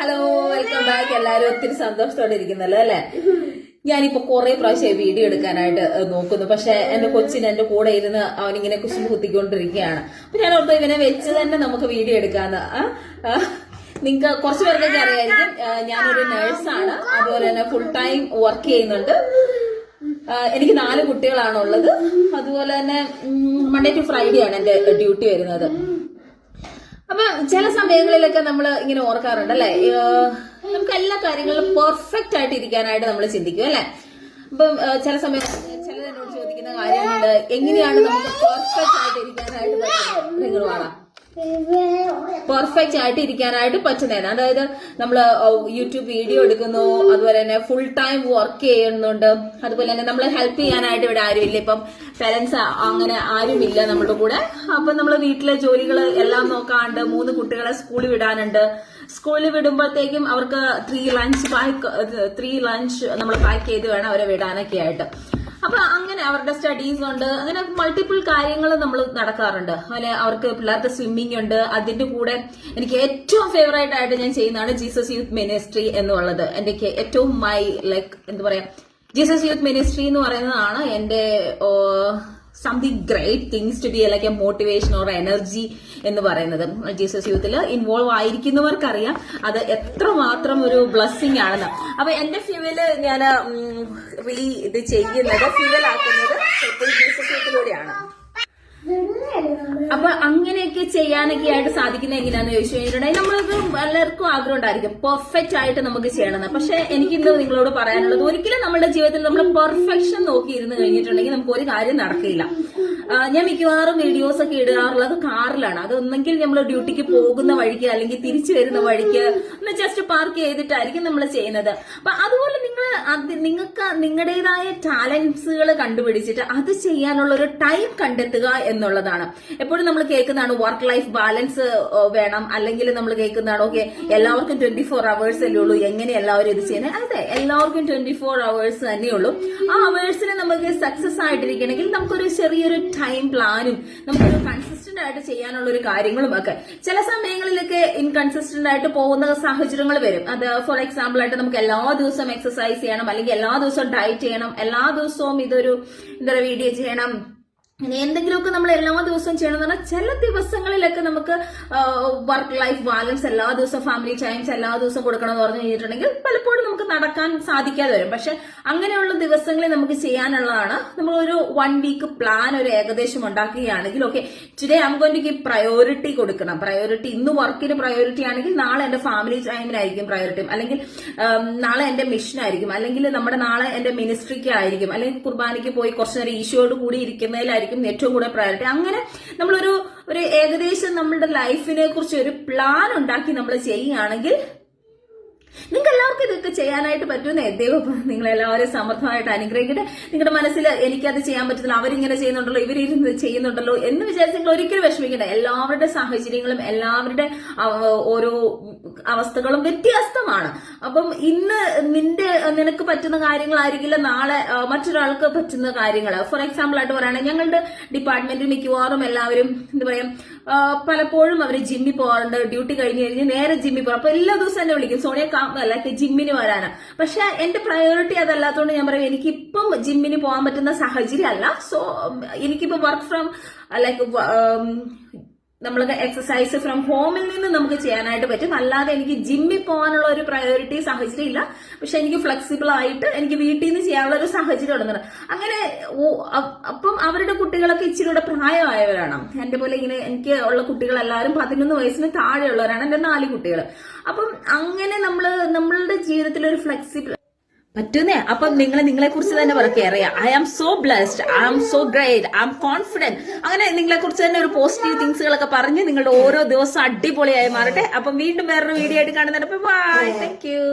Hello, welcome back. എല്ലാരും ഒത്തിരി സന്തോഷത്തോടെ ഇരിക്കുന്നല്ലോ അല്ലെ? ഞാനിപ്പോ കുറെ പ്രാവശ്യം വീഡിയോ എടുക്കാനായിട്ട് നോക്കുന്നു. പക്ഷെ എന്റെ കൊച്ചിന് എന്റെ കൂടെ ഇരുന്ന് അവനിങ്ങനെ കുശുമ്പ് കുത്തിക്കൊണ്ടിരിക്കുകയാണ്. അപ്പൊ ഞാൻ ഓർത്ത് ഇവനെ വെച്ച് തന്നെ നമുക്ക് വീഡിയോ എടുക്കാന്ന്. നിങ്ങൾക്ക് കുറച്ചു പേർക്കൊക്കെ അറിയായിരിക്കും, ഞാനൊരു നേഴ്സാണ്. അതുപോലെ തന്നെ ഫുൾ ടൈം വർക്ക് ചെയ്യുന്നുണ്ട്. എനിക്ക് 4 കുട്ടികളാണുള്ളത്. അതുപോലെ തന്നെ മൺഡേ ടു ഫ്രൈഡേ ആണ് എന്റെ ഡ്യൂട്ടി വരുന്നത്. അപ്പൊ ചില സമയങ്ങളിലൊക്കെ നമ്മൾ ഇങ്ങനെ ഓർക്കാറുണ്ട് അല്ലെ, നമുക്ക് എല്ലാ കാര്യങ്ങളും പെർഫെക്റ്റ് ആയിട്ട് ഇരിക്കാനായിട്ട് നമ്മൾ ചിന്തിക്കും അല്ലെ. അപ്പം ചില സമയത്ത് ചിലരെന്നോട് ചോദിക്കുന്ന കാര്യമുണ്ട്, എങ്ങനെയാണ് നമുക്ക് പെർഫെക്റ്റ് ആയിട്ട് ഇരിക്കാനായിട്ട് പറ്റുന്നത്? നിങ്ങൾ പറയാം, പെർഫെക്റ്റ് ആയിട്ട് ഇരിക്കാനായിട്ട് പറ്റുന്നതാണ്. അതായത് നമ്മള് യൂട്യൂബ് വീഡിയോ എടുക്കുന്നു, അതുപോലെ തന്നെ ഫുൾ ടൈം വർക്ക് ചെയ്യുന്നുണ്ട്, അതുപോലെ തന്നെ നമ്മളെ ഹെൽപ്പ് ചെയ്യാനായിട്ട് ഇവിടെ ആരുമില്ല. ഇപ്പം പേരൻസ് അങ്ങനെ ആരുമില്ല നമ്മുടെ കൂടെ. അപ്പൊ നമ്മള് വീട്ടിലെ ജോലികൾ എല്ലാം നോക്കാണ്ട് 3 കുട്ടികളെ സ്കൂളിൽ വിടാനുണ്ട്. സ്കൂളിൽ വിടുമ്പോഴത്തേക്കും അവർക്ക് 3 ലഞ്ച് നമ്മൾ പാക്ക് ചെയ്ത് വേണം അവരെ വിടാനൊക്കെ ആയിട്ട്. അപ്പൊ അങ്ങനെ അവരുടെ സ്റ്റഡീസ് ഉണ്ട്, അങ്ങനെ മൾട്ടിപ്പിൾ കാര്യങ്ങൾ നമ്മൾ നടക്കാറുണ്ട്. അതുപോലെ അവർക്ക് പിള്ളേർക്ക് സ്വിമ്മിംഗ് ഉണ്ട്. അതിന്റെ കൂടെ എനിക്ക് ഏറ്റവും ഫേവറേറ്റ് ആയിട്ട് ഞാൻ ചെയ്യുന്നതാണ് ജീസസ് യൂത്ത് മിനിസ്ട്രി എന്നുള്ളത്. എന്റെ ഏറ്റവും എന്താ പറയാ, ജീസസ് യൂത്ത് മിനിസ്ട്രി എന്ന് പറയുന്നതാണ് എന്റെ something great things to be like a motivation or energy എന്ന് പറയുന്നത്. ജീസസ് യൂത്തിൽ ഇൻവോൾവ് ആയിരിക്കുന്നവർക്കറിയാം അത് എത്രമാത്രം ഒരു ബ്ലെസ്സിങ് ആണെന്ന്. അപ്പൊ എന്റെ ഫ്യൂവല് ഞാൻ ഇത് ചെയ്യുന്നത്, ഫ്യൂവൽ ആക്കുന്നത് ജീസസ് യൂത്തിലൂടെയാണ്. അപ്പൊ അങ്ങനെയൊക്കെ ചെയ്യാനൊക്കെ ആയിട്ട് സാധിക്കുന്ന എങ്ങനെയാന്ന് ചോദിച്ചു കഴിഞ്ഞിട്ടുണ്ടെങ്കിൽ, നമ്മൾക്ക് എല്ലാവർക്കും ആഗ്രഹം ഉണ്ടായിരിക്കും പെർഫെക്റ്റ് ആയിട്ട് നമുക്ക് ചെയ്യണമെന്ന്. പക്ഷെ എനിക്കിന്ന് നിങ്ങളോട് പറയാനുള്ളത്, ഒരിക്കലും നമ്മുടെ ജീവിതത്തിൽ നമ്മൾ പെർഫെക്ഷൻ നോക്കി ഇരുന്ന് കഴിഞ്ഞിട്ടുണ്ടെങ്കിൽ നമുക്ക് ഒരു കാര്യം നടക്കില്ല. ഞാൻ മിക്കവാറും വീഡിയോസ് ഒക്കെ ഇടാറുള്ളത് കാറിലാണ്. അതൊന്നെങ്കിൽ നമ്മൾ ഡ്യൂട്ടിക്ക് പോകുന്ന വഴിക്ക് അല്ലെങ്കിൽ തിരിച്ചു വരുന്ന വഴിക്ക് ഒന്ന് ജസ്റ്റ് പാർക്ക് ചെയ്തിട്ടായിരിക്കും നമ്മൾ ചെയ്യുന്നത്. അപ്പൊ അതുപോലെ നിങ്ങൾക്ക് നിങ്ങളുടേതായ ടാലന്റ്സുകൾ കണ്ടുപിടിച്ചിട്ട് അത് ചെയ്യാനുള്ള ഒരു ടൈം കണ്ടെത്തുക എന്നുള്ളതാണ്. എപ്പോഴും നമ്മൾ കേൾക്കുന്നതാണ് വർക്ക് ലൈഫ് ബാലൻസ് വേണം, അല്ലെങ്കിൽ നമ്മൾ കേൾക്കുന്നതാണ് ഓക്കെ എല്ലാവർക്കും 24 hours അല്ലേ ഉള്ളൂ, എങ്ങനെ എല്ലാവരും ഇത് ചെയ്യുന്നത്? അതെ, എല്ലാവർക്കും 24 hours തന്നെയുള്ളൂ. ആ അവേഴ്സിനെ നമുക്ക് സക്സസ് ആയിട്ടിരിക്കണമെങ്കിൽ നമുക്കൊരു ചെറിയൊരു ടൈം പ്ലാനും നമുക്കൊരു കൺസിസ്റ്റന്റ് ആയിട്ട് ചെയ്യാനുള്ള ഒരു കാര്യങ്ങളും ഒക്കെ. ചില സമയങ്ങളിലൊക്കെ ഇൻകൺസിസ്റ്റന്റ് ആയിട്ട് പോകുന്ന സാഹചര്യങ്ങൾ വരും. അത് ഫോർ എക്സാമ്പിൾ ആയിട്ട് നമുക്ക് എല്ലാ ദിവസവും എക്സസൈസ് ചെയ്യണം, അല്ലെങ്കിൽ എല്ലാ ദിവസവും ഡയറ്റ് ചെയ്യണം, എല്ലാ ദിവസവും ഇതൊരു വീഡിയോ ചെയ്യണം, എന്തെങ്കിലുമൊക്കെ നമ്മൾ എല്ലാ ദിവസവും ചെയ്യണമെന്ന് പറഞ്ഞാൽ ചില ദിവസങ്ങളിലൊക്കെ നമുക്ക് വർക്ക് ലൈഫ് ബാലൻസ് എല്ലാ ദിവസവും ഫാമിലി ടൈംസ് എല്ലാ ദിവസവും കൊടുക്കണം എന്ന് പറഞ്ഞു കഴിഞ്ഞിട്ടുണ്ടെങ്കിൽ പലപ്പോഴും നമുക്ക് നടക്കാൻ സാധിക്കാതെ വരും. പക്ഷെ അങ്ങനെയുള്ള ദിവസങ്ങളിൽ നമുക്ക് ചെയ്യാനുള്ളതാണ്. നമ്മൾ ഒരു 1 week പ്ലാൻ ഒരു ഏകദേശം ഉണ്ടാക്കുകയാണെങ്കിൽ okay today I am going to give priority കൊടുക്കണം. പ്രയോറിറ്റി ഇന്ന് വർക്കിന് പ്രയോറിറ്റി ആണെങ്കിൽ നാളെ എന്റെ ഫാമിലി ടൈമിനായിരിക്കും പ്രയോറിറ്റി, അല്ലെങ്കിൽ നാളെ എന്റെ മിഷനായിരിക്കും, അല്ലെങ്കിൽ നമ്മുടെ നാളെ എന്റെ മിനിസ്ട്രിക്ക് ആയിരിക്കും, അല്ലെങ്കിൽ കുർബാനയ്ക്ക് പോയി കുറച്ചു നേരം ഈശോയോട് കൂടി ഇരിക്കുന്നതിലായിരിക്കും ഏറ്റവും കൂടുതൽ പ്രയോറിറ്റി. അങ്ങനെ നമ്മളൊരു ഏകദേശം നമ്മുടെ ലൈഫിനെ കുറിച്ച് ഒരു പ്ലാൻ ഉണ്ടാക്കി നമ്മൾ ചെയ്യുകയാണെങ്കിൽ നിങ്ങൾക്ക് എല്ലാവർക്കും ഇതൊക്കെ ചെയ്യാനായിട്ട് പറ്റുമെന്നേ. ദൈവം നിങ്ങളെല്ലാവരും സമർത്ഥമായിട്ട് അനുഗ്രഹിക്കട്ടെ. നിങ്ങളുടെ മനസ്സിൽ എനിക്കത് ചെയ്യാൻ പറ്റുന്നില്ല, അവരിങ്ങനെ ചെയ്യുന്നുണ്ടല്ലോ, ഇവരിരുന്ന് ചെയ്യുന്നുണ്ടല്ലോ എന്ന് വിചാരിച്ച് നിങ്ങൾ ഒരിക്കലും വിഷമിക്കണ്ട. എല്ലാവരുടെ സാഹചര്യങ്ങളും എല്ലാവരുടെ ഓരോ അവസ്ഥകളും വ്യത്യസ്തമാണ്. അപ്പം ഇന്ന് നിനക്ക് പറ്റുന്ന കാര്യങ്ങളായിരിക്കില്ല നാളെ മറ്റൊരാൾക്ക് പറ്റുന്ന കാര്യങ്ങൾ. ഫോർ എക്സാമ്പിൾ ആയിട്ട് പറയുകയാണെങ്കിൽ ഞങ്ങളുടെ ഡിപ്പാർട്ട്മെന്റിൽ മിക്കവാറും എല്ലാവരും എന്താ പറയാ, പലപ്പോഴും അവര് ജിമ്മിൽ പോകാറുണ്ട്. ഡ്യൂട്ടി കഴിഞ്ഞ് നേരെ ജിമ്മിൽ പോകും. അപ്പൊ എല്ലാ ദിവസവും എന്നെ വിളിക്കും, സോണിയ ലൈക്ക് ജിമ്മിന് വരാനാണ്. പക്ഷെ എന്റെ പ്രയോറിറ്റി അതല്ലാത്തതുകൊണ്ട് ഞാൻ പറയും എനിക്കിപ്പം ജിമ്മിന് പോകാൻ പറ്റുന്ന സാഹചര്യം അല്ല. സോ എനിക്കിപ്പോ വർക്ക് ഫ്രം നമ്മൾ എക്സസൈസ് ഫ്രം ഹോമിൽ നിന്ന് നമുക്ക് ചെയ്യാനായിട്ട് പറ്റും. അല്ലാതെ എനിക്ക് ജിമ്മിൽ പോകാനുള്ള ഒരു പ്രയോറിറ്റി സാഹചര്യം ഇല്ല. പക്ഷെ എനിക്ക് ഫ്ലെക്സിബിൾ ആയിട്ട് എനിക്ക് വീട്ടിൽ നിന്ന് ചെയ്യാനുള്ള ഒരു സാഹചര്യം ഉണ്ടെന്നാണ്. അങ്ങനെ അപ്പം അവരുടെ കുട്ടികളൊക്കെ ഇച്ചിരി കൂടെ പ്രായമായവരാണ്. എന്റെ പോലെ ഇങ്ങനെ എനിക്ക് ഉള്ള കുട്ടികളെല്ലാവരും 11 വയസ്സിന് താഴെയുള്ളവരാണ് എന്റെ 4 കുട്ടികൾ. അപ്പം അങ്ങനെ നമ്മളുടെ ജീവിതത്തിൽ ഒരു ഫ്ലെക്സിബിൾ പറ്റുന്നേ. അപ്പം നിങ്ങളെ കുറിച്ച് തന്നെ പറയാം, I am so blessed, I am so great, I am confident. അങ്ങനെ നിങ്ങളെ കുറിച്ച് തന്നെ ഒരു പോസിറ്റീവ് തിങ്സുകളൊക്കെ പറഞ്ഞ് നിങ്ങളുടെ ഓരോ ദിവസം അടിപൊളിയായി മാറട്ടെ. അപ്പം വീണ്ടും വേറൊരു വീഡിയോ ആയിട്ട് കാണുന്നുണ്ട്. Bye, thank U.